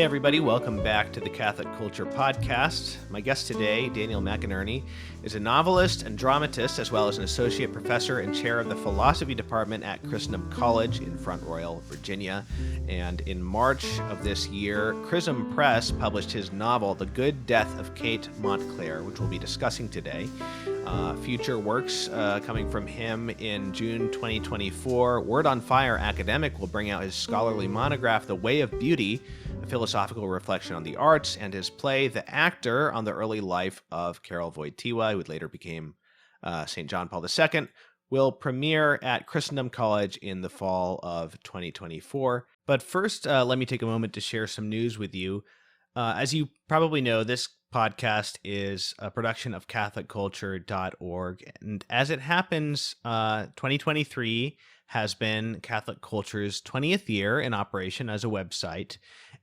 Hey everybody, welcome back to the Catholic Culture Podcast. My guest today, Daniel McInerny, is a novelist and dramatist, as well as an associate professor and chair of the philosophy department at Christendom College in Front Royal, Virginia. And in March of this year, Chrism Press published his novel, The Good Death of Kate Montclair, which we'll be discussing today. Future works coming from him in June 2024. Word on Fire Academic will bring out his scholarly monograph, The Way of Beauty, a philosophical reflection on the arts, and his play, The Actor, on the early life of Karol Wojtyła, who later became St. John Paul II, will premiere at Christendom College in the fall of 2024. But first, let me take a moment to share some news with you. As you probably know, this podcast is a production of CatholicCulture.org. And as it happens, 2023 has been Catholic Culture's 20th year in operation as a website.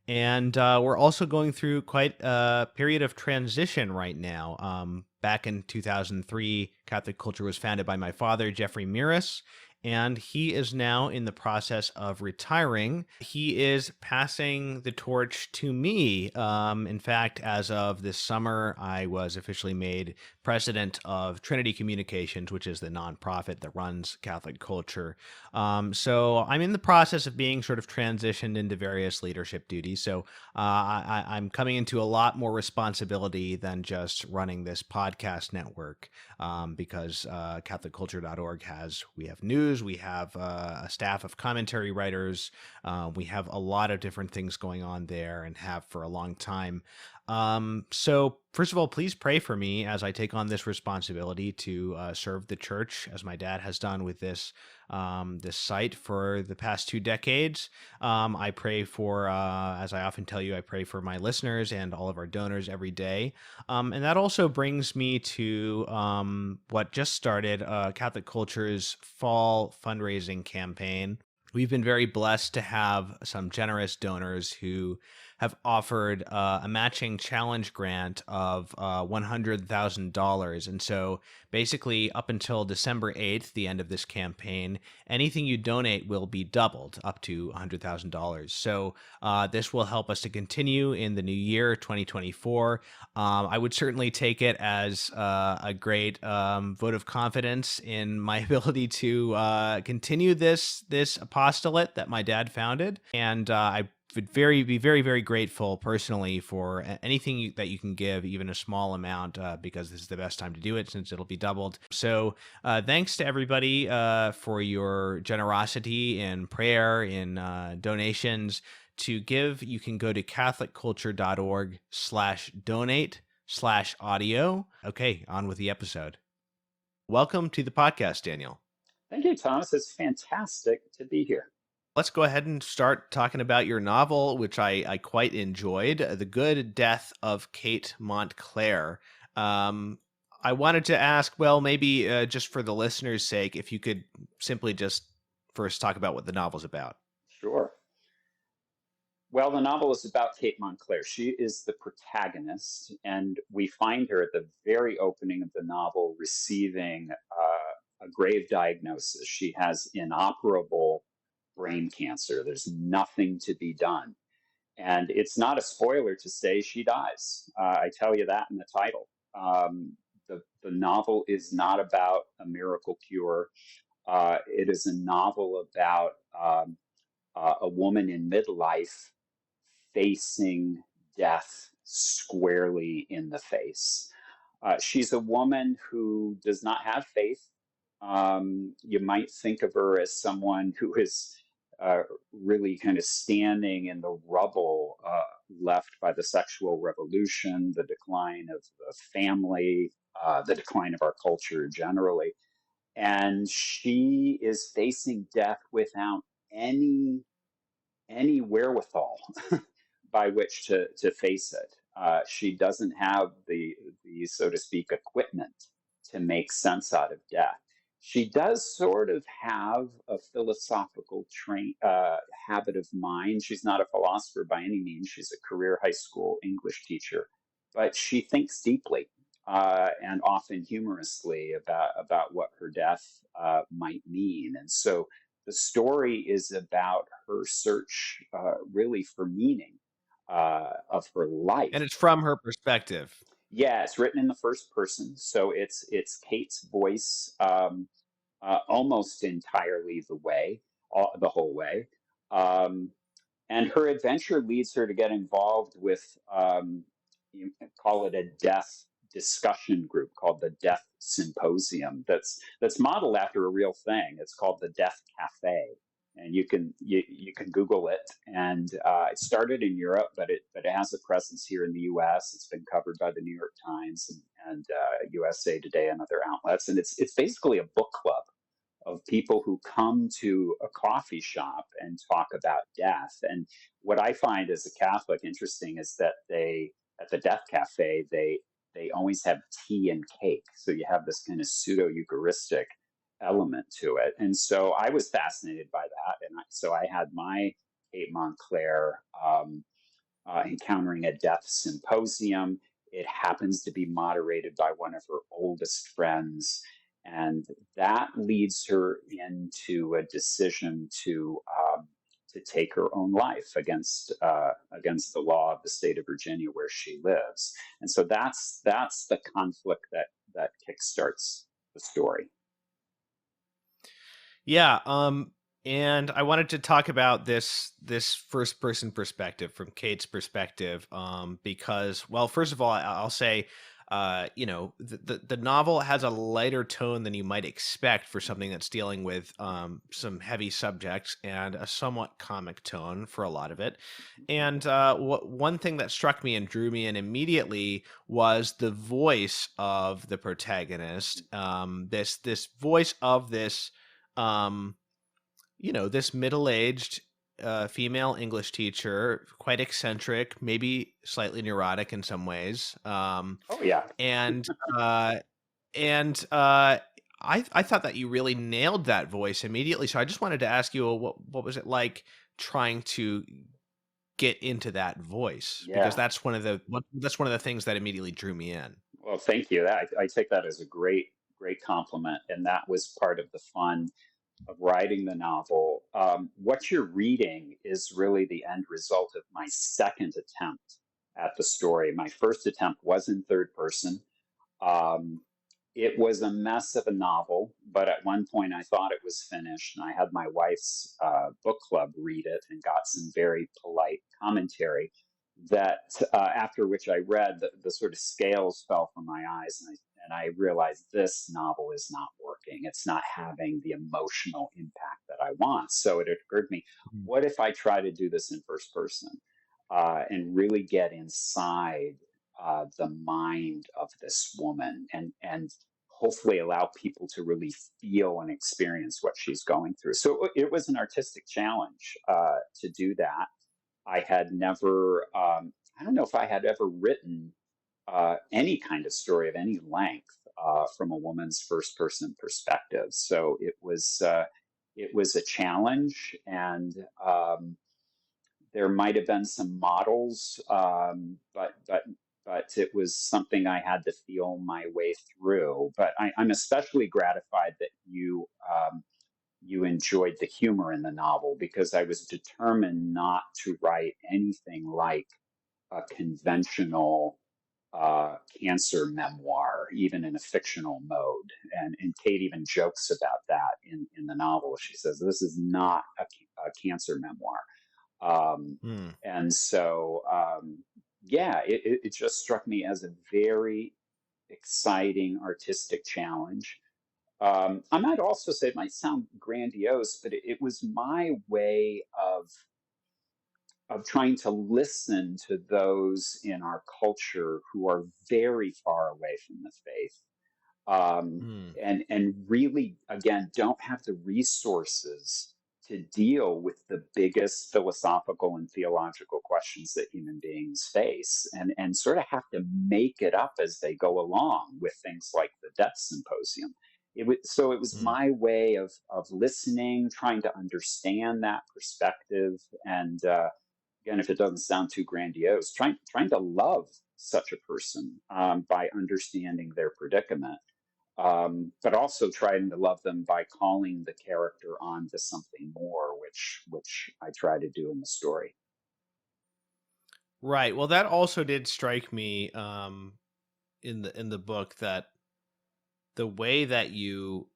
And we're also going through quite a period of transition right now. Back in 2003, Catholic Culture was founded by my father, Jeffrey Miras, and he is now in the process of retiring. He is passing the torch to me. In fact, as of this summer, I was officially made president of Trinity Communications, which is the nonprofit that runs Catholic Culture. So I'm in the process of being sort of transitioned into various leadership duties. So I'm coming into a lot more responsibility than just running this podcast network, because CatholicCulture.org we have news, we have a staff of commentary writers, we have a lot of different things going on there and have for a long time. So first of all, please pray for me as I take on this responsibility to serve the church, as my dad has done with this site for the past 2 decades. I pray for, as I often tell you, I pray for my listeners and all of our donors every day. And that also brings me to what just started, Catholic Culture's fall fundraising campaign. We've been very blessed to have some generous donors who have offered a matching challenge grant of $100,000. And so basically up until December 8th, the end of this campaign, anything you donate will be doubled up to $100,000. So this will help us to continue in the new year, 2024. I would certainly take it as a great vote of confidence in my ability to continue this apostolate that my dad founded. And I would be very, very grateful personally for anything that you can give, even a small amount, because this is the best time to do it since it'll be doubled. So thanks to everybody for your generosity in prayer, in donations. To give, you can go to CatholicCulture.org/donate/audio. Okay, on with the episode. Welcome to the podcast, Daniel. Thank you, Thomas. It's fantastic to be here. Let's go ahead and start talking about your novel, which I quite enjoyed, The Good Death of Kate Montclair. I wanted to ask, well, maybe just for the listeners' sake, if you could simply just first talk about what the novel's about. Sure. Well, the novel is about Kate Montclair. She is the protagonist, and we find her at the very opening of the novel receiving a grave diagnosis. She has inoperable brain cancer. There's nothing to be done. And it's not a spoiler to say she dies. I tell you that in the title. The novel is not about a miracle cure. It is a novel about a woman in midlife facing death squarely in the face. She's a woman who does not have faith. You might think of her as someone who is really kind of standing in the rubble left by the sexual revolution, the decline of the family, the decline of our culture generally. And she is facing death without any wherewithal by which to face it. She doesn't have the so to speak equipment to make sense out of death. She does sort of have a philosophical habit of mind. She's not a philosopher by any means. She's a career high school English teacher, but she thinks deeply and often humorously about what her death might mean. And so the story is about her search really for meaning of her life. And it's from her perspective. Yeah, it's written in the first person, so it's Kate's voice almost entirely the whole way. Um, and her adventure leads her to get involved with, you can call it a death discussion group called the Death Symposium. That's modeled after a real thing. It's called the Death Cafe, and you can Google it. And it started in Europe, but it has a presence here in the U.S. It's been covered by the New York Times and USA Today and other outlets. And it's basically a book club of people who come to a coffee shop and talk about death. And what I find as a Catholic interesting is that at the Death Cafe, they always have tea and cake. So you have this kind of pseudo Eucharistic element to it. And so I was fascinated by that. And so I had my Kate Montclair encountering a death symposium. It happens to be moderated by one of her oldest friends. And that leads her into a decision to take her own life against the law of the state of Virginia where she lives. And so that's the conflict that kickstarts the story. Yeah, and I wanted to talk about this first person perspective from Kate's perspective, because, well, first of all, I'll say, the novel has a lighter tone than you might expect for something that's dealing with some heavy subjects, and a somewhat comic tone for a lot of it. And one thing that struck me and drew me in immediately was the voice of the protagonist. This voice of this um this middle-aged female English teacher, quite eccentric, maybe slightly neurotic in some ways. Oh yeah. And uh and uh I thought that you really nailed that voice immediately. So I just wanted to ask you, what was it like trying to get into that voice? Because Yeah. that's one of the things that immediately drew me in. Well, thank you. I take that as a great compliment, and that was part of the fun of writing the novel. What you're reading is really the end result of my second attempt at the story. My first attempt was in third person. Um, it was a mess of a novel, but at one point I thought it was finished, and I had my wife's book club read it and got some very polite commentary. That after which I read, the sort of scales fell from my eyes, and I realized this novel is not working. It's not having the emotional impact that I want. So it occurred to me, Mhm. what if I try to do this in first person and really get inside the mind of this woman and hopefully allow people to really feel and experience what she's going through. So it was an artistic challenge to do that. I had never, I don't know if I had ever written any kind of story of any length from a woman's first person perspective. So it was a challenge, and there might have been some models, but it was something I had to feel my way through. But I'm especially gratified that you enjoyed the humor in the novel, because I was determined not to write anything like a conventional cancer memoir, even in a fictional mode. And Kate even jokes about that in the novel. She says, "This is not a cancer memoir." Um, Hmm. and so, yeah, it just struck me as a very exciting artistic challenge. I might also say, it might sound grandiose, but it was my way of trying to listen to those in our culture who are very far away from the faith, Hmm. and really, again, don't have the resources to deal with the biggest philosophical and theological questions that human beings face, and sort of have to make it up as they go along with things like the Death Symposium. It was Hmm. my way of listening, trying to understand that perspective, and again, if it doesn't sound too grandiose, trying to love such a person by understanding their predicament, but also trying to love them by calling the character on to something more, which I try to do in the story. Right. Well, that also did strike me in the book that the way that you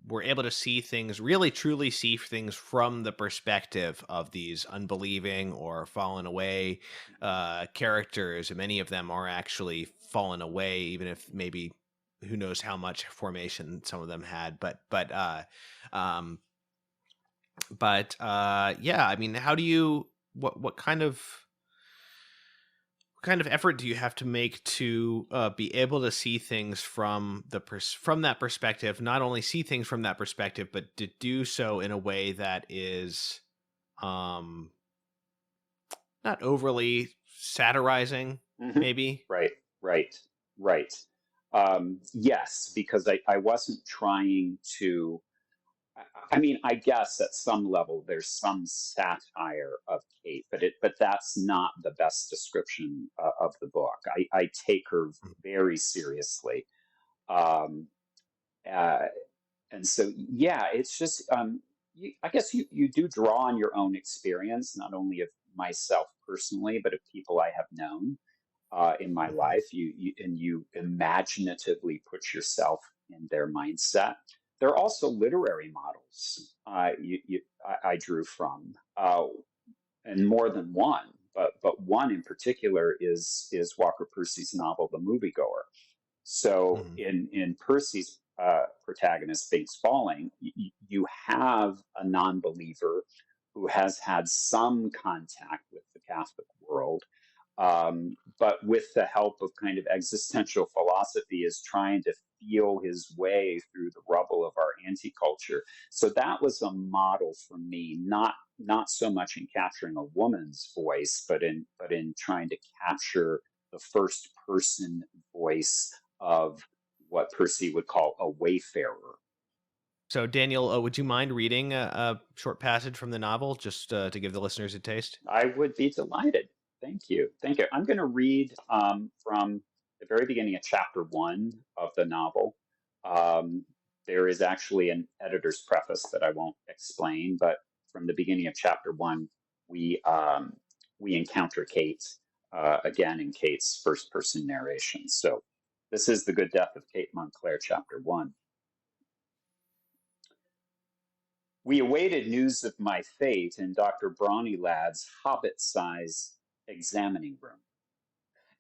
were able to see things, really truly see things from the perspective of these unbelieving or fallen away characters, and many of them are actually fallen away, even if maybe who knows how much formation some of them had. Um, yeah, I mean, how do you what kind of effort do you have to make to be able to see things from from that perspective? Not only see things from that perspective, but to do so in a way that is um, not overly satirizing, Hmm. maybe. Right, right, right. Yes, because I wasn't trying to. I mean, I guess at some level there's some satire of Kate, but that's not the best description of the book. I take her very seriously, um, uh, and so yeah, it's just I guess you do draw on your own experience, not only of myself personally, but of people I have known in my Mhm. life. You imaginatively put yourself in their mindset. There are also literary models I drew from, and more than one, but one in particular is Walker Percy's novel, The Moviegoer. So Mhm. in Percy's protagonist, Bates Falling, you have a non-believer who has had some contact with the Catholic world, but with the help of kind of existential philosophy, is trying to feel his way through the rubble of our anti-culture. So that was a model for me, not so much in capturing a woman's voice, but in trying to capture the first person voice of what Percy would call a wayfarer. So, Daniel, would you mind reading a short passage from the novel just to give the listeners a taste? I would be delighted. Thank you. Thank you. I'm going to read from the very beginning of chapter one of the novel. Um, there is actually an editor's preface that I won't explain, but from the beginning of chapter one, we um, we encounter Kate again in Kate's first person narration. So this is The Good Death of Kate Montclair, chapter one. We awaited news of my fate in Dr. Bronylad's hobbit-size examining room.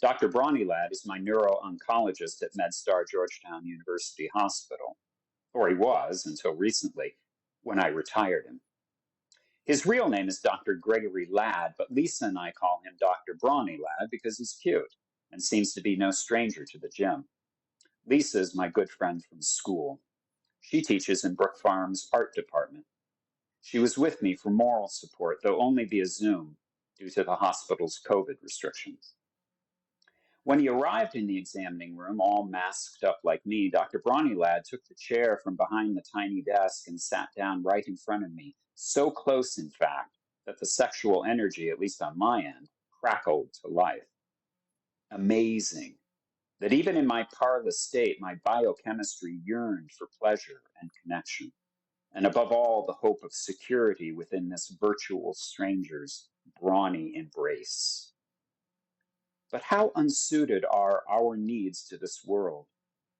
Dr. Bronnylad is my neuro-oncologist at MedStar Georgetown University Hospital, or he was until recently, when I retired him. His real name is Dr. Gregory Ladd, but Lisa and I call him Dr. Bronnylad because he's cute and seems to be no stranger to the gym. Lisa is my good friend from school. She teaches in Brook Farm's art department. She was with me for moral support, though only via Zoom due to the hospital's COVID restrictions. When he arrived in the examining room, all masked up like me, Dr. Bronnylad took the chair from behind the tiny desk and sat down right in front of me, so close, in fact, that the sexual energy, at least on my end, crackled to life. Amazing that even in my parlous state, my biochemistry yearned for pleasure and connection, and above all, the hope of security within this virtual stranger's brawny embrace. But how unsuited are our needs to this world,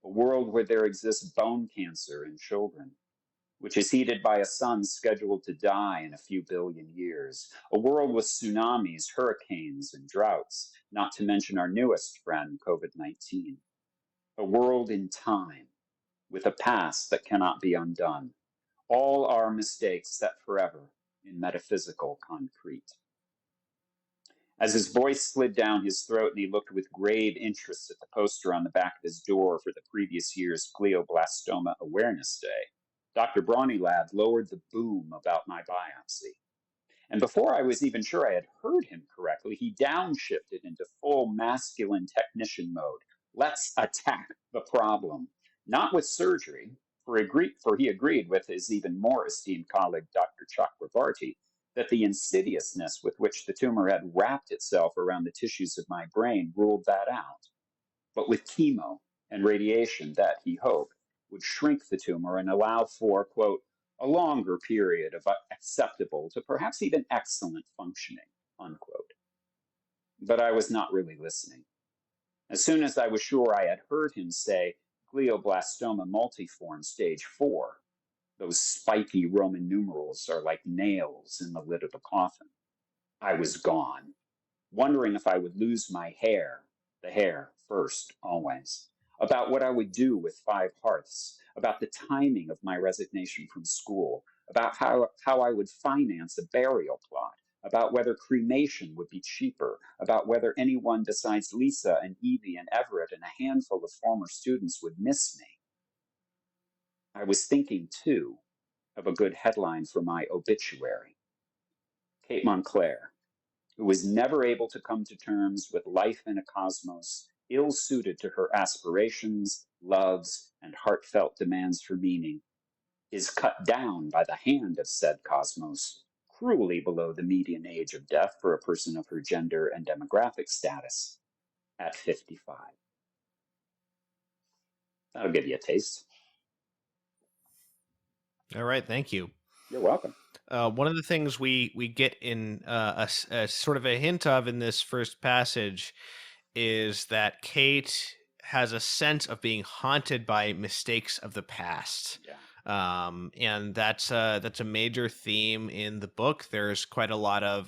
a world where there exists bone cancer in children, which is heated by a sun scheduled to die in a few billion years, a world with tsunamis, hurricanes, and droughts, not to mention our newest friend, COVID 19, a world in time, with a past that cannot be undone, all our mistakes set forever in metaphysical concrete. As his voice slid down his throat and he looked with grave interest at the poster on the back of his door for the previous year's glioblastoma awareness day, Dr. Bronnylad lowered the boom about my biopsy. And before I was even sure I had heard him correctly, he downshifted into full masculine technician mode. Let's attack the problem. Not with surgery, for he agreed with his even more esteemed colleague, Dr. Chakravarti, that the insidiousness with which the tumor had wrapped itself around the tissues of my brain ruled that out. But with chemo and radiation that, he hoped, would shrink the tumor and allow for, quote, a longer period of acceptable to perhaps even excellent functioning, unquote. But I was not really listening. As soon as I was sure I had heard him say glioblastoma multiforme stage 4, those spiky Roman numerals are like nails in the lid of the coffin, I was gone, wondering if I would lose my hair, the hair first, always, about what I would do with 5 hearths, about the timing of my resignation from school, about how I would finance a burial plot, about whether cremation would be cheaper, about whether anyone besides Lisa and Evie and Everett and a handful of former students would miss me. I was thinking, too, of a good headline for my obituary. Kate Montclair, who was never able to come to terms with life in a cosmos ill-suited to her aspirations, loves, and heartfelt demands for meaning, is cut down by the hand of said cosmos, cruelly below the median age of death for a person of her gender and demographic status, at 55. That'll give you a taste. All right, thank you. You're welcome. One of the things we get in a sort of a hint of in this first passage is that Kate has a sense of being haunted by mistakes of the past. Yeah. And that's a major theme in the book. There's quite a lot of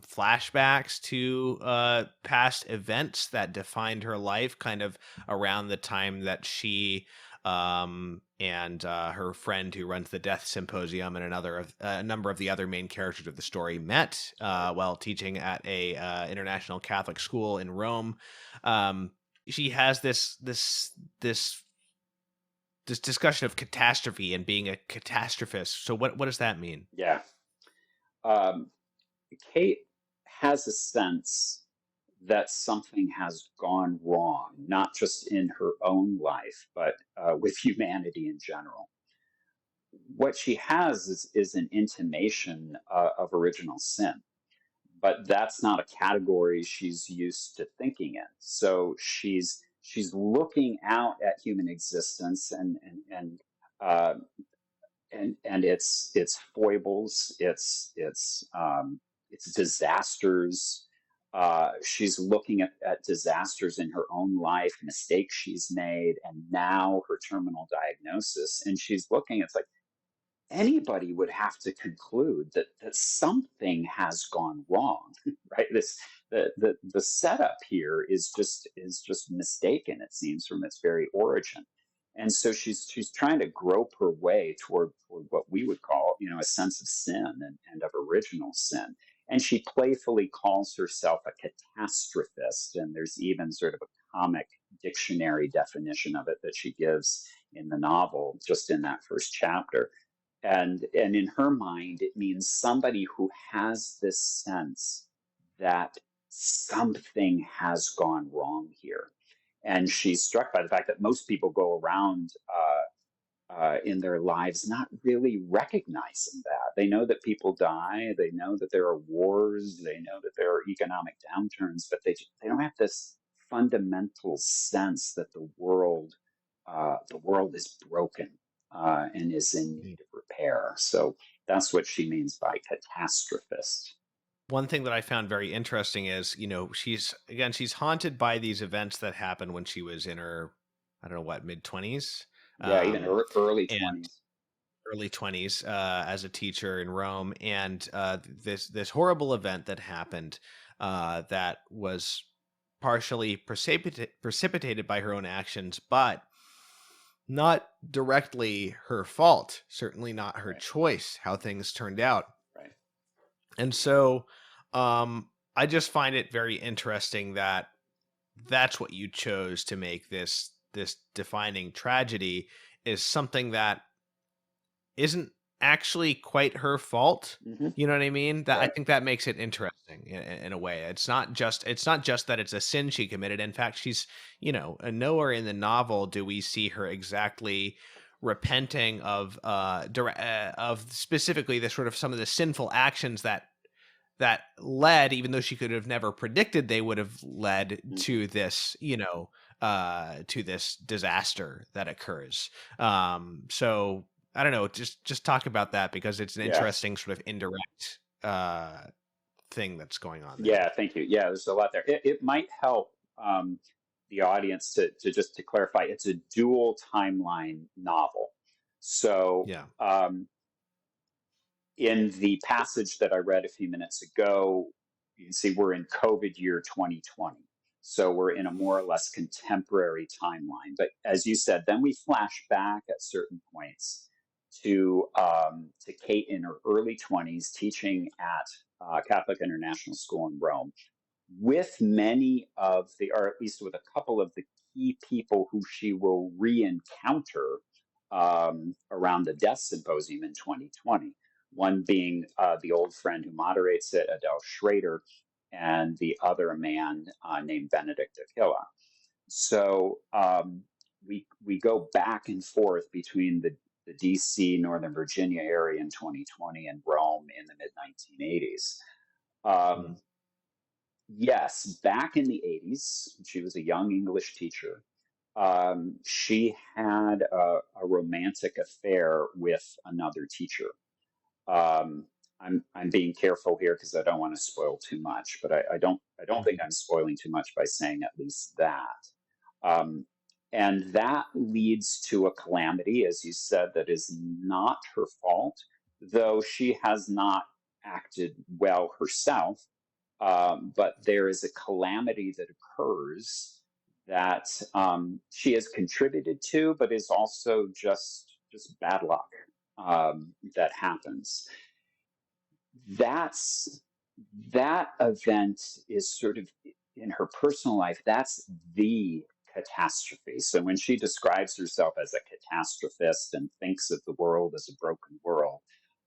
flashbacks to past events that defined her life, kind of around the time that she and her friend who runs the Death Symposium and a number of the other main characters of the story met while teaching at a international Catholic school in Rome. She has this discussion of catastrophe and being a catastrophist. So what does that mean? Yeah. Um, Kate has a sense that something has gone wrong, not just in her own life, but with humanity in general. What she has is an intimation of original sin, but that's not a category she's used to thinking in. So she's looking out at human existence uh, and its foibles, its disasters. She's looking at disasters in her own life, mistakes she's made, and now her terminal diagnosis. And she's looking, it's like anybody would have to conclude that something has gone wrong, right? The setup here is just mistaken, it seems, from its very origin. And so she's trying to grope her way toward what we would call, a sense of sin and of original sin. And she playfully calls herself a catastrophist. And there's even sort of a comic dictionary definition of it that she gives in the novel, just in that first chapter. And in her mind, it means somebody who has this sense that something has gone wrong here. And she's struck by the fact that most people go around in their lives not really recognizing that. They know that people die, they know that there are wars, they know that there are economic downturns, but they don't have this fundamental sense that the world is broken and is in need of repair. So that's what she means by catastrophist. One thing that I found very interesting is, she's haunted by these events that happened when she was in her, I don't know what, mid-20s, Yeah, even early and 20s. early 20s as a teacher in Rome, and this horrible event that happened that was partially precipitated by her own actions, but not directly her fault. Certainly not her Right, choice how things turned out. right. And so I just find it very interesting that that's what you chose to make this defining tragedy, is something that isn't actually quite her fault. Hmm. You know what I mean? That, I Right. think that makes it interesting in a way. It's not just that it's a sin she committed. In fact, she's, nowhere in the novel do we see her exactly repenting of specifically the sort of some of the sinful actions that led, even though she could have never predicted they would have led Hmm. to this, to this disaster that occurs. So I don't know, just talk about that, because it's an Yeah. interesting sort of indirect uh thing that's going on there. Yeah, thank you. Yeah, there's a lot there. It might help the audience to just to clarify, it's a dual timeline novel. So Yeah. in the passage that I read a few minutes ago, you can see we're in COVID year 2020. So we're in a more or less contemporary timeline. But as you said, then we flash back at certain points to Kate in her early 20s, teaching at Catholic International School in Rome, with many of the, or at least with a couple of the key people who she will re-encounter around the Death Symposium in 2020. One being the old friend who moderates it, Adele Schraeder, and the other a man named Benedict Aquila. So we go back and forth between the DC, Northern Virginia area in 2020 and Rome in the mid 1980s. Mm. Yes, back in the 80s, she was a young English teacher. She had a romantic affair with another teacher. Um, I'm being careful here because I don't want to spoil too much, but I don't think I'm spoiling too much by saying at least that. Um, and that leads to a calamity, as you said, that is not her fault, though she has not acted well herself. But there is a calamity that occurs that she has contributed to, but is also just bad luck that happens. That's that event is sort of in her personal life. That's the catastrophe. So when she describes herself as a catastrophist and thinks of the world as a broken world,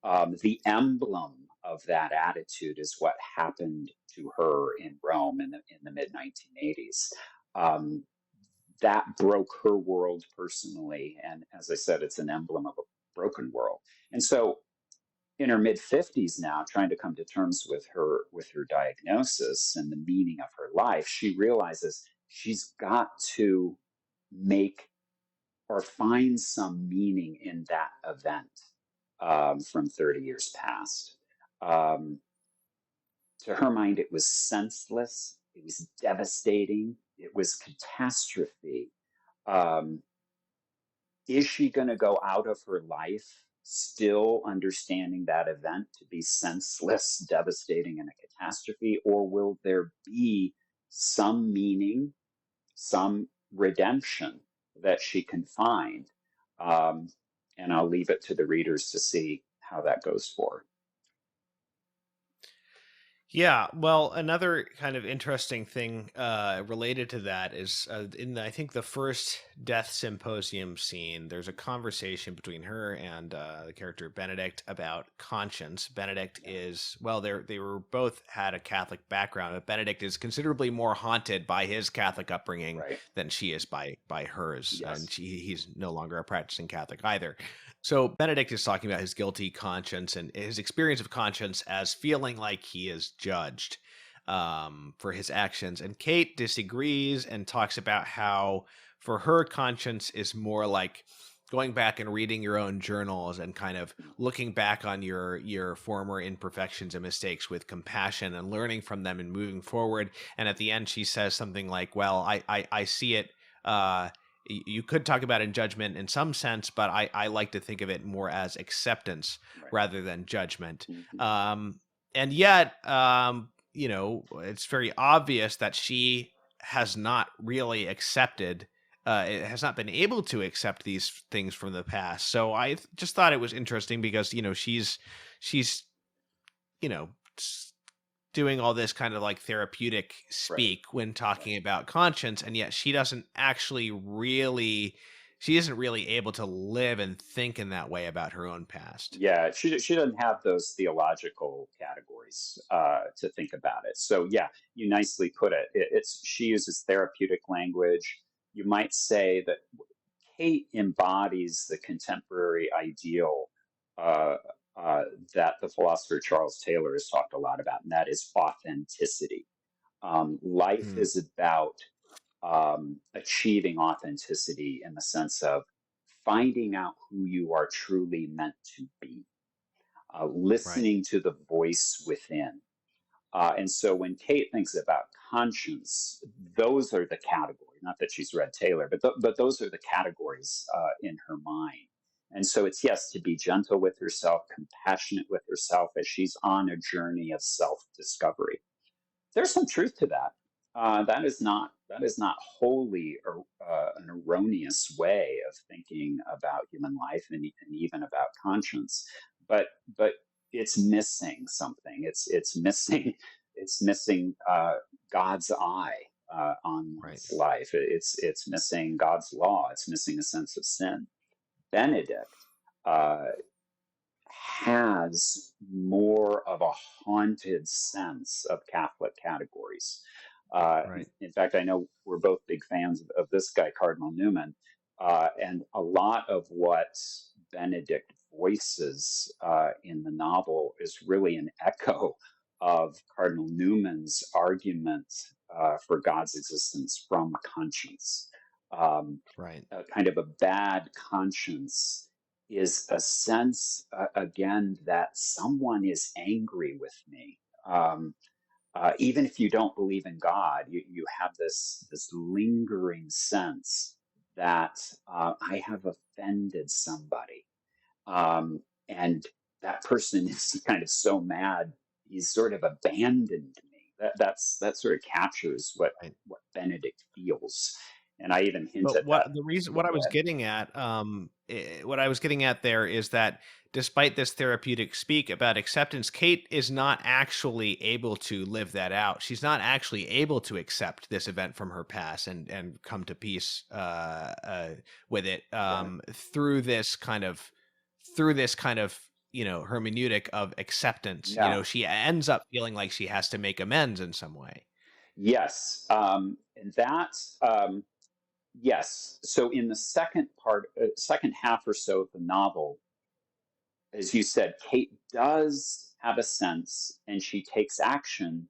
the emblem of that attitude is what happened to her in Rome in the mid 1980s. Um, that broke her world personally, and as I said, it's an emblem of a broken world. And so in her mid 50s now, trying to come to terms with her diagnosis and the meaning of her life, she realizes she's got to make or find some meaning in that event from 30 years past. Um, to her mind, it was senseless, it was devastating, it was catastrophe. Um, is she going to go out of her life still understanding that event to be senseless, devastating, and a catastrophe? Or will there be some meaning, some redemption that she can find? Um, and I'll leave it to the readers to see how that goes for. Yeah, well, another kind of interesting thing related to that is I think the first Death Symposium scene, there's a conversation between her and the character Benedict about conscience. Benedict Yeah, is, well, they were both had a Catholic background, but Benedict is considerably more haunted by his Catholic upbringing right. than she is by hers, and Yes. he's no longer a practicing Catholic either. So Benedict is talking about his guilty conscience and his experience of conscience as feeling like he is judged for his actions. And Kate disagrees and talks about how, for her, conscience is more like going back and reading your own journals and kind of looking back on your former imperfections and mistakes with compassion and learning from them and moving forward. And at the end, she says something like, "Well, I see it." You could talk about in judgment in some sense, but I like to think of it more as acceptance Right. rather than judgment. Mhm. And yet, it's very obvious that she has not really accepted, it has not been able to accept these things from the past. So just thought it was interesting because, she's, you know, doing all this kind of like therapeutic Right. speak when talking about conscience, and yet she isn't really able to live and think in that way about her own past. Yeah, she doesn't have those theological categories to think about it. So yeah, you nicely put it. It's she uses therapeutic language. You might say that Kate embodies the contemporary ideal uh, uh, that the philosopher Charles Taylor has talked a lot about, and that is authenticity. Life Hmm. is about achieving authenticity in the sense of finding out who you are truly meant to be, Right. listening to the voice within. And so when Kate thinks about conscience, those are the categories. Not that she's read Taylor, but those are the categories in her mind. And so it's, yes, to be gentle with herself, compassionate with herself as she's on a journey of self-discovery. There's some truth to that. That is not wholly an erroneous way of thinking about human life and even about conscience, but it's missing something. It's missing it's missing God's eye on Right. one's life. It's missing God's law. It's missing a sense of sin. Benedict uh, has more of a haunted sense of Catholic categories. Right. In fact, I know we're both big fans of this guy, Cardinal Newman, and a lot of what Benedict voices in the novel is really an echo of Cardinal Newman's argument for God's existence from conscience. Um, Right. a kind of a bad conscience is a sense, again, that someone is angry with me. Even if you don't believe in God, you have this lingering sense that I have offended somebody, and that person is kind of so mad he's sort of abandoned me. That sort of captures Right. what Benedict feels, and I even hint But at that. what I Go was ahead. getting at, what I was getting at there is that despite this therapeutic speak about acceptance, Kate is not actually able to live that out. She's not actually able to accept this event from her past and come to peace with it Right. through this kind of hermeneutic of acceptance. You Yeah. know, she ends up feeling like she has to make amends in some way. Yes. And that. Yes. So in the second half or so of the novel, as you said, Kate does have a sense, and she takes action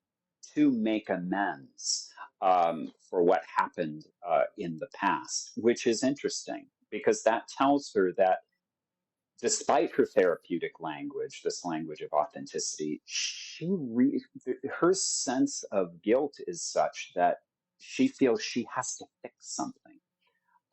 to make amends for what happened in the past, which is interesting because that tells her that despite her therapeutic language, this language of authenticity, her sense of guilt is such that she feels she has to fix something.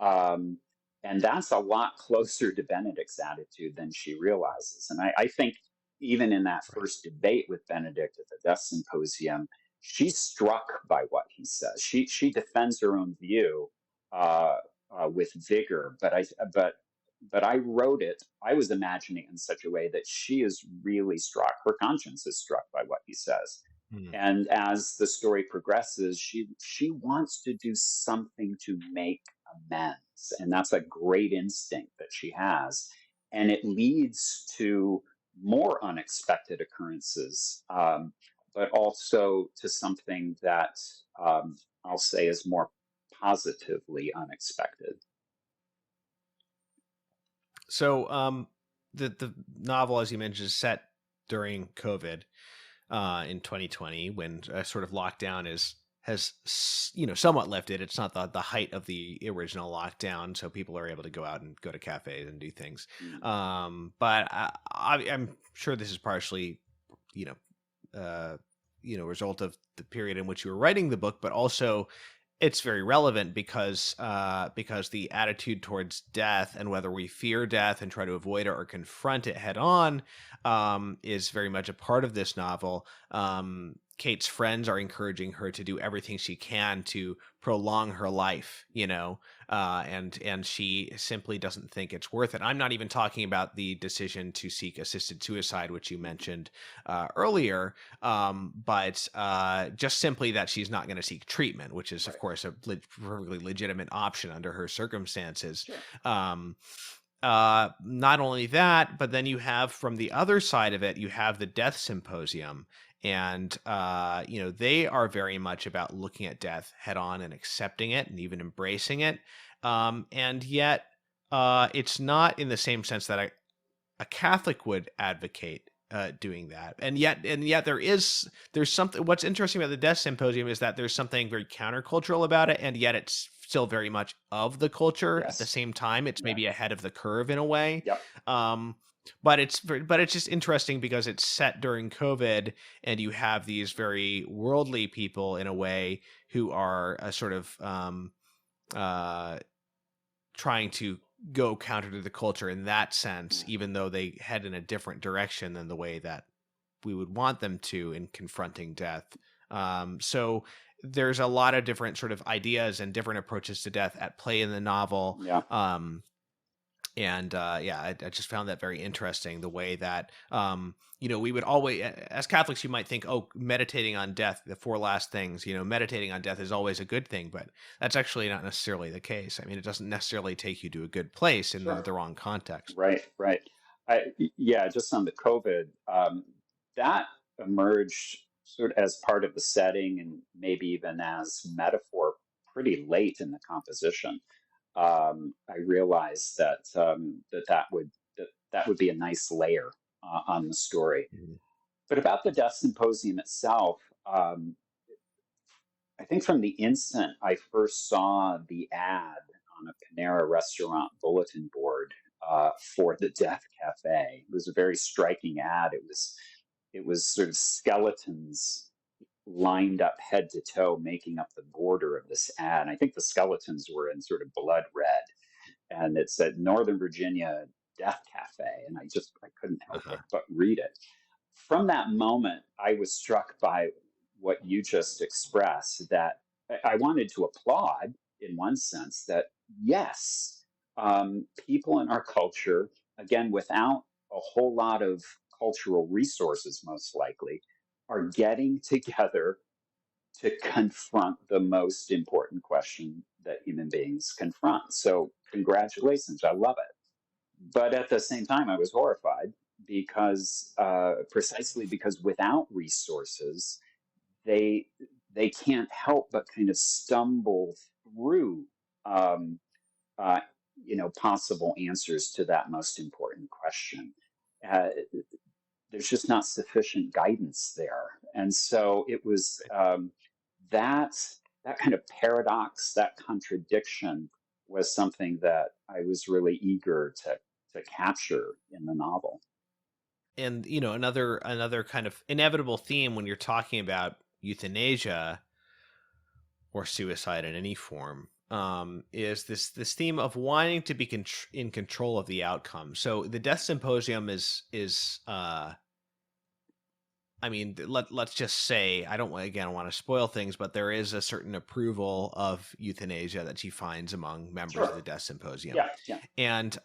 Um, and that's a lot closer to Benedict's attitude than she realizes. And I think even in that Right. first debate with Benedict at the Death Symposium, she's struck by what he says. She defends her own view with vigor, but I wrote it. I was imagining it in such a way that she is really struck. Her conscience is struck by what he says. Hmm. And as the story progresses, she wants to do something to make amends, and that's a great instinct that she has, and it leads to more unexpected occurrences, but also to something that I'll say is more positively unexpected. So, the novel, as you mentioned, is set during COVID, in 2020, when a sort of lockdown somewhat lifted. It's not the height of the original lockdown, so people are able to go out and go to cafes and do things. Mm. But I'm sure this is partially, you know, result of the period in which you were writing the book, but also it's very relevant because the attitude towards death and whether we fear death and try to avoid it or confront it head on is very much a part of this novel. Kate's friends are encouraging her to do everything she can to prolong her life, and she simply doesn't think it's worth it. I'm not even talking about the decision to seek assisted suicide, which you mentioned earlier, but just simply that she's not going to seek treatment, which is, of Right. course, a perfectly legitimate option under her circumstances. Sure. Um, Not only that, but then you have from the other side of it, you have the Death Symposium. And, they are very much about looking at death head on and accepting it and even embracing it. And yet, it's not in the same sense that a Catholic would advocate doing that. And yet there's something. What's interesting about the Death Symposium is that there's something very countercultural about it, and yet it's still very much of the culture at the Yes. same time. It's Yeah. maybe ahead of the curve in a way. Yep. Um, but it's just interesting because it's set during COVID, and you have these very worldly people in a way who are sort of uh, trying to go counter to the culture in that sense, Yeah. even though they head in a different direction than the way that we would want them to in confronting death. So there's a lot of different sort of ideas and different approaches to death at play in the novel. Yeah. And yeah, I just found that very interesting. The way that we would always, as Catholics, you might think, oh, meditating on death, the four last things, meditating on death is always a good thing, but that's actually not necessarily the case. I mean, it doesn't necessarily take you to a good place in Sure. the wrong context. Right. Right. Yeah. Just on the COVID, that emerged sort of as part of the setting and maybe even as metaphor pretty late in the composition. I realized that would be a nice layer on the story. Mhm. But about the Death Symposium itself, I think from the instant I first saw the ad on a Panera restaurant bulletin board for the Death Cafe, it was a very striking ad. It was sort of skeletons lined up head to toe, making up the border of this ad. And I think the skeletons were in sort of blood red, and it said Northern Virginia Death Cafe, and I couldn't help Uh-huh. but read it. From that moment, I was struck by what you just expressed. That I wanted to applaud, in one sense, that yes, people in our culture, again, without a whole lot of cultural resources, most likely, are getting together to confront the most important question that human beings confront. So, congratulations, I love it. But at the same time, I was horrified because precisely because without resources, they they can't help but kind of stumble through um, uh, possible answers to that most important question. Uh, there's just not sufficient guidance there, and so it was that that kind of paradox, that contradiction, was something that I was really eager to capture in the novel. And another kind of inevitable theme when you're talking about euthanasia or suicide in any form, is this theme of wanting to be in control of the outcome. So the Death Symposium is I mean, let's just say, I don't again want to spoil things, but there is a certain approval of euthanasia that she finds among members of Sure. the Death Symposium, Yeah. Yeah. and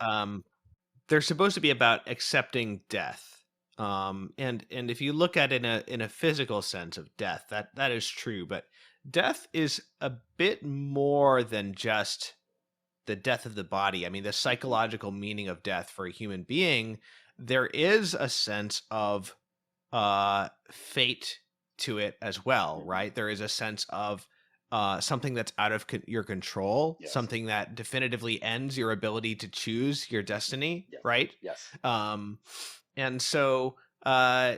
they're supposed to be about accepting death. And if you look at it in a physical sense of death, that is true, but death is a bit more than just the death of the body. I mean, the Mhm. psychological meaning of death for a human being, there is a sense of fate to it as well, Mhm. right? There is a sense of something that's out of your control, Yes. something that definitively ends your ability to choose your Mhm. destiny, Yes. right? Yes. Um, and so, uh,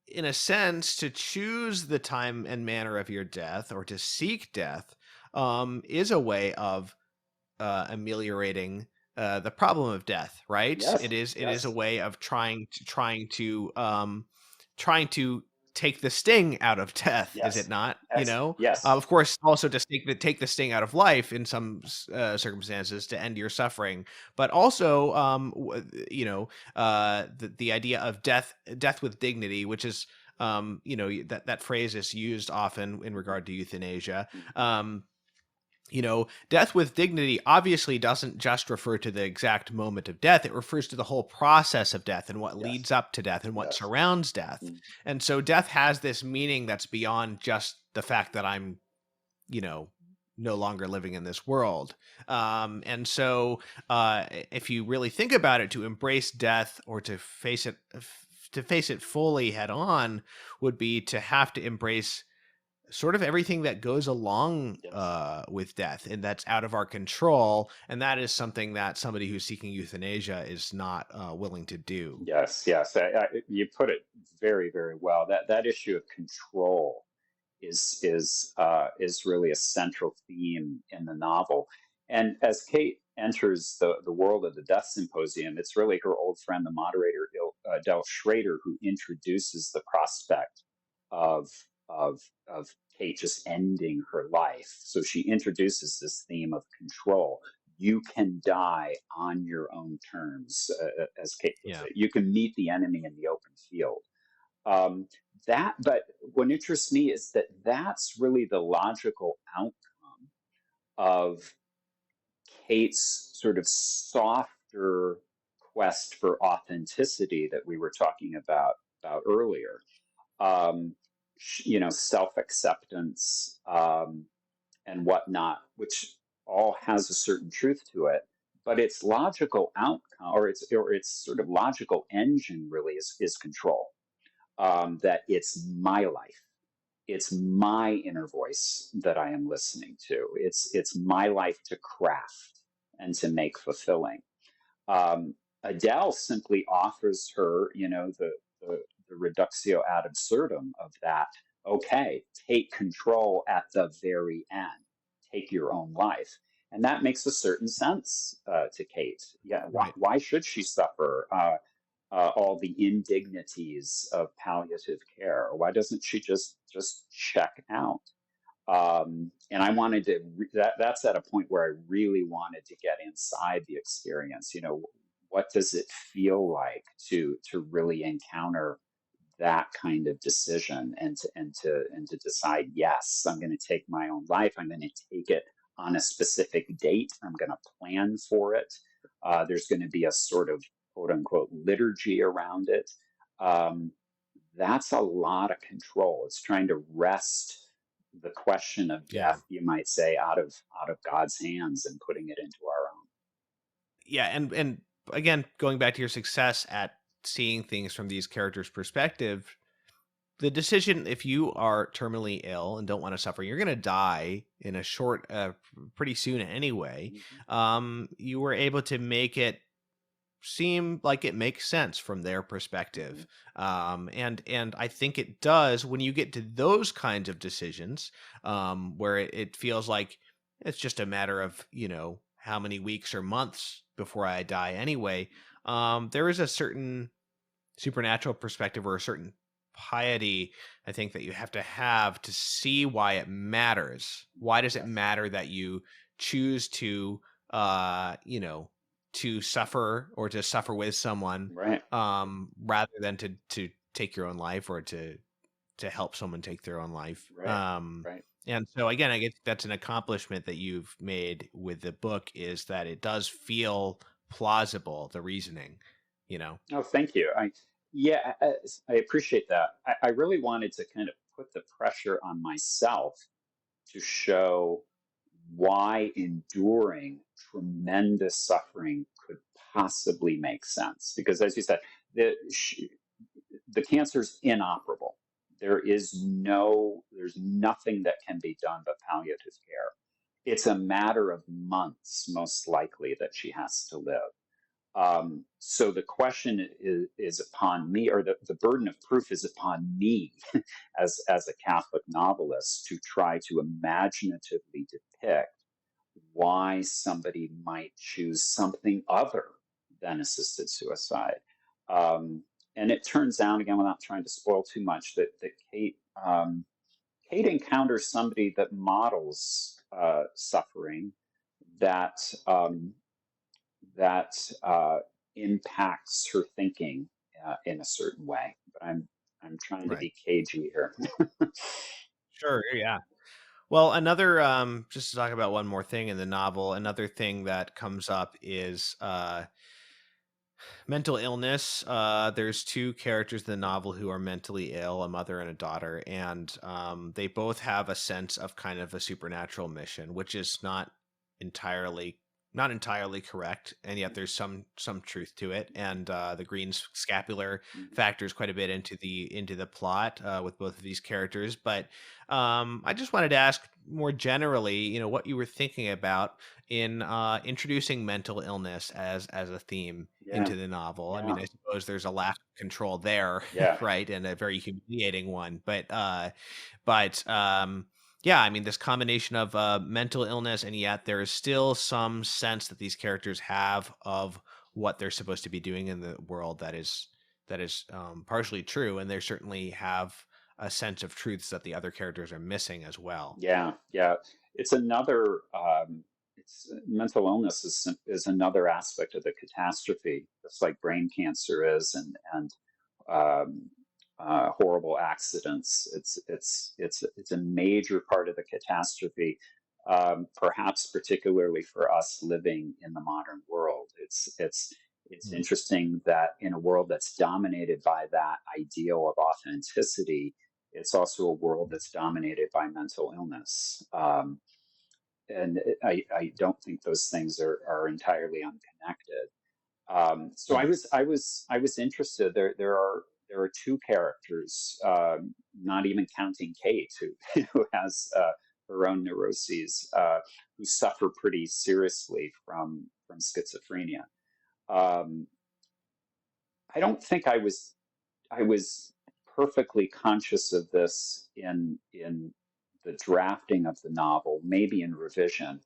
in a sense, to choose the time and manner of your death or to seek death is a way of ameliorating the problem of death, right? Yes. It is a Yes. way of trying to take the sting out of death, is it Yes. not? Yes. Of course, also to take the sting out of life in some circumstances to end your suffering, but also the idea of death with dignity, which is that phrase is used often in Mhm. regard to euthanasia. Mhm. um, Death with dignity obviously doesn't just refer to the exact moment of death. It refers to the whole process of death and what Yes. leads up to death and what Yes. surrounds death. Mhm. And so death has this meaning that's beyond just the fact that I'm, you know, no longer living in this world. And so if you really think about it, to embrace death or to face it fully head on would be to have to embrace sort of everything that goes along Yes. with death and that's out of our control. And that is something that somebody who's seeking euthanasia is not willing to do. Yes, yes. You put it very, very well. That issue of control is really a central theme in the novel. And as Kate enters the world of the Death Symposium, it's really her old friend, the moderator, Adele Schraeder, who introduces the prospect of of Kate just ending her life. So she introduces this theme of control. You can die on your own terms, as Kate puts Yeah. it. You can meet the enemy in the open field. Um, but what interests me is that that's really the logical outcome of Kate's sort of softer quest for authenticity that we were talking about earlier. Um, self acceptance and whatnot, which all has a certain truth to it. But its logical outcome, or its sort of logical engine, really is control. That it's my life, it's my inner voice that I am listening to. It's my life to craft and to make fulfilling. um, Adele simply offers her, the reductio ad absurdum of that. Okay, take control at the very end. Take your own life, and that makes a certain sense to Kate. Yeah, Right. why should she suffer all the indignities of palliative care? Why doesn't she just check out? And I wanted to that's at a point where I really wanted to get inside the experience. What does it feel like to really encounter that kind of decision, and to decide, yes, I'm going to take my own life. I'm going to take it on a specific date. I'm going to plan for it. There's going to be a sort of quote unquote liturgy around it. Um, that's a lot of control. It's trying to wrest the question of Yeah. death, you might say, out of God's hands and putting it into our own. Yeah. And again, going back to your success at seeing things from these characters' perspective, the decision, if you are terminally ill and don't want to suffer, you're going to die in a short pretty soon anyway. Mhm. You were able to make it seem like it makes sense from their Mhm. perspective. And I think it does when you get to those kinds of decisions, where it feels like it's just a matter of, how many weeks or months before I die anyway. There is a certain supernatural perspective or a certain piety, I think, that you have to see why it matters. Why does it Yes. matter that you choose to, you know, to suffer or to suffer with someone, Right. rather than to take your own life or to help someone take their own life. Right. Right. And so again, I guess that's an accomplishment that you've made with the book, is that it does feel plausible, the reasoning, you know? Oh, thank you. I appreciate that. I really wanted to kind of put the pressure on myself to show why enduring tremendous suffering could possibly make sense. Because, as you said, the the cancer is inoperable. There's nothing that can be done but palliative care. It's a matter of months, most likely, that she has to live. So the question is upon me, or the burden of proof is upon me as a Catholic novelist, to try to imaginatively depict why somebody might choose something other than assisted suicide. Um, and it turns out, again, without trying to spoil too much, that Kate encounters somebody that models suffering that um, that impacts her thinking in a certain way. But I'm trying to Right. be cagey here. Sure. Yeah. Well, another, just to talk about one more thing in the novel, another thing that comes up is mental illness. There's two characters in the novel who are mentally ill, a mother and a daughter, and they both have a sense of kind of a supernatural mission, which is not entirely not entirely correct, and yet there's some truth to it. And the green scapular Mhm. factors quite a bit into the plot with both of these characters. But I just wanted to ask more generally, what you were thinking about in introducing mental illness as a theme Yeah, into the novel. I yeah, mean, I suppose there's a lack of control there, yeah, right, and a very humiliating one. But yeah, I mean, this combination of mental illness, and yet there is still some sense that these characters have of what they're supposed to be doing in the world that is partially true, and they certainly have a sense of truths that the other characters are missing as well. yeah, yeah. It's another. It's mental illness is another aspect of the catastrophe, just like brain cancer is, and um, horrible accidents. It's a major part of the catastrophe. Perhaps particularly for us living in the modern world. It's Mm. interesting that in a world that's dominated by that ideal of authenticity, it's also a world that's dominated by mental illness. And I don't think those things are entirely unconnected. So I Mm. was I was I was interested. There are two characters, not even counting Kate, who who has her own neuroses, who suffer pretty seriously from schizophrenia. Um, I don't think I was perfectly conscious of this in the drafting of the novel, maybe in revision,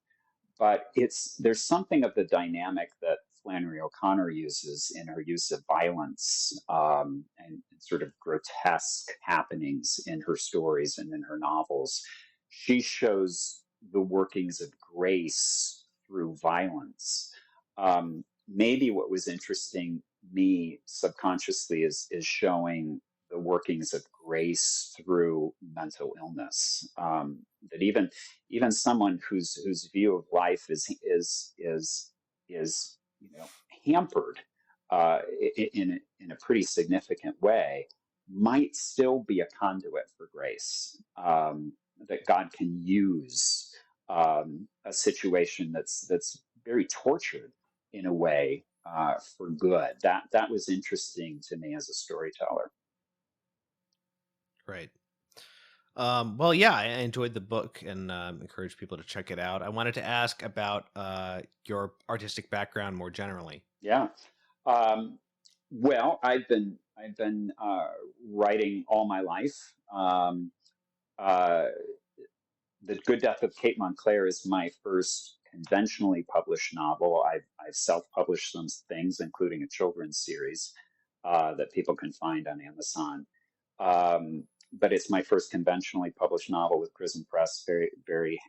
but there's something of the dynamic that Flannery O'Connor uses in her use of violence, and sort of grotesque happenings in her stories and in her novels. She shows the workings of grace through violence. Maybe what was interesting me subconsciously is showing the workings of grace through mental illness. That even someone whose view of life is hampered in a pretty significant way might still be a conduit for grace, that God can use a situation that's very tortured in a way, for good. That was interesting to me as a storyteller. Right. Well, yeah, I enjoyed the book and encourage people to check it out. I wanted to ask about your artistic background more generally. Yeah. Um, well, I've been writing all my life. Uh, the Good Death of Kate Montclair is my first conventionally published novel. I've self-published some things, including a children's series that people can find on Amazon. Um, but it's my first conventionally published novel with Prison Press. Very, very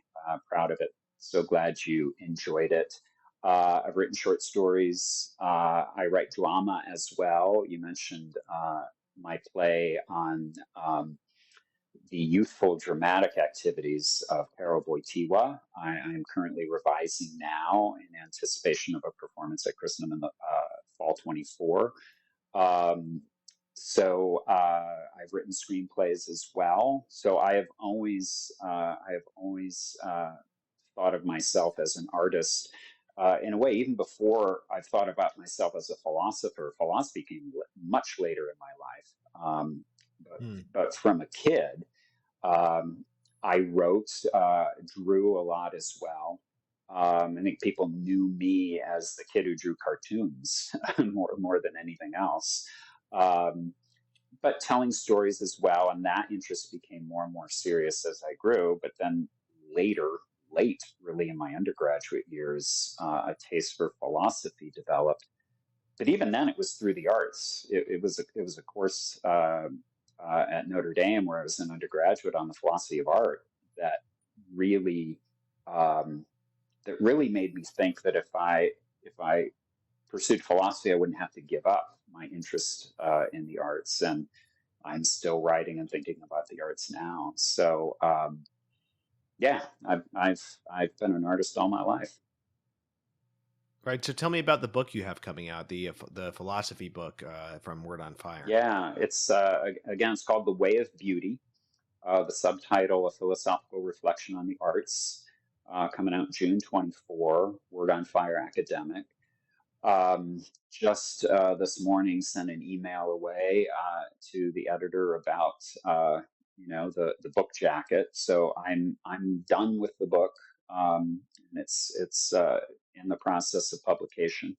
proud of it. So glad you enjoyed it. I've written short stories. I write drama as well. You mentioned my play on the youthful dramatic activities of Pero Wojtyła. I'm currently revising now in anticipation of a performance at Christendom in the fall 24. Um, I've written screenplays as well. So I have always thought of myself as an artist. In a way, even before I've thought about myself as a philosopher, philosophy came much later in my life. But, Hmm. but from a kid, um, I wrote, drew a lot as well. I think people knew me as the kid who drew cartoons more than anything else. Um, but telling stories as well, and that interest became more and more serious as I grew. But then later, late really in my undergraduate years, a taste for philosophy developed. But even then, it was through the arts. It was a course at Notre Dame where I was an undergraduate on the philosophy of art that really um, that really made me think that if I pursued philosophy, I wouldn't have to give up my interest in the arts. And I'm still writing and thinking about the arts now. So yeah, I've been an artist all my life. Right. So tell me about the book you have coming out, the philosophy book from Word on Fire. Yeah, it's again, it's called The Way of Beauty. The subtitle, A Philosophical Reflection on the Arts. coming out June 24, Word on Fire Academic. Just this morning sent an email away to the editor about the book jacket. So I'm done with the book, and it's in the process of publication.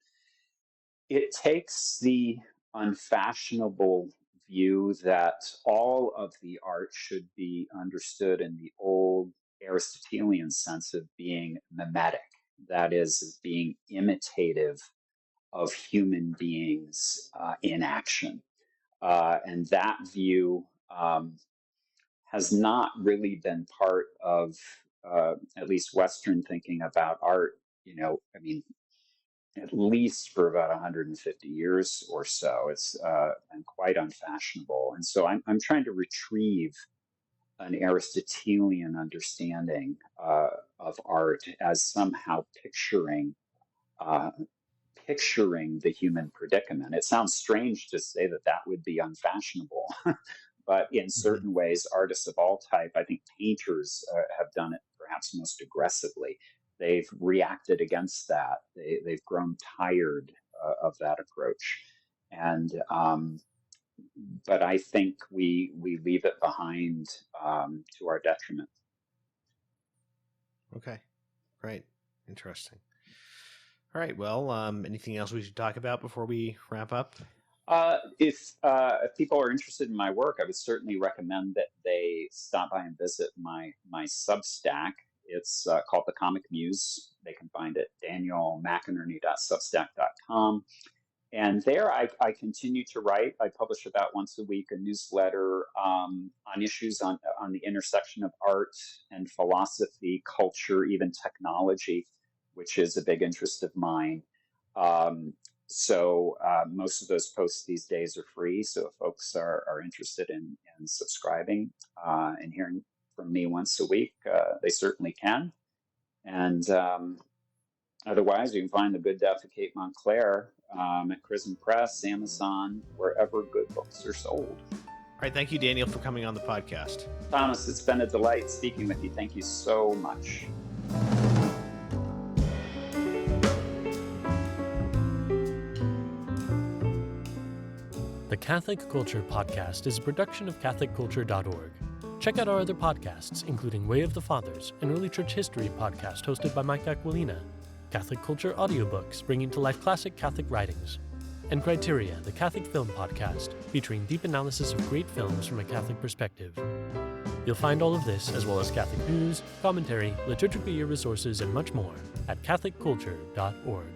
It takes the unfashionable view that all of the art should be understood in the old Aristotelian sense of being mimetic, that is, being imitative of human beings in action. And that view has not really been part of at least Western thinking about art, at least for about 150 years or so. It's been quite unfashionable. And so I'm trying to retrieve an Aristotelian understanding of art as somehow picturing the human predicament. It sounds strange to say that would be unfashionable, but in certain ways, artists of all type, I think painters have done it perhaps most aggressively. They've reacted against that. They've grown tired of that approach. And but I think we leave it behind to our detriment. Okay, great, interesting. All right, well, anything else we should talk about before we wrap up? If people are interested in my work, I would certainly recommend that they stop by and visit my Substack. It's called The Comic Muse. They can find it danielmcinerny.substack.com. And there I continue to write. I publish about once a week a newsletter on issues on the intersection of art and philosophy, culture, even technology, which is a big interest of mine. So most of those posts these days are free. So if folks are interested in subscribing and hearing from me once a week, they certainly can. And otherwise, you can find The Good Death of Kate Montclair at Chrism Press, Amazon, wherever good books are sold. All right, thank you, Daniel, for coming on the podcast. Thomas, it's been a delight speaking with you. Thank you so much. The Catholic Culture Podcast is a production of CatholicCulture.org. Check out our other podcasts, including Way of the Fathers, an early church history podcast hosted by Mike Aquilina, Catholic Culture audiobooks bringing to life classic Catholic writings, and Criteria, the Catholic film podcast, featuring deep analysis of great films from a Catholic perspective. You'll find all of this, as well as Catholic news, commentary, liturgical year resources, and much more at CatholicCulture.org.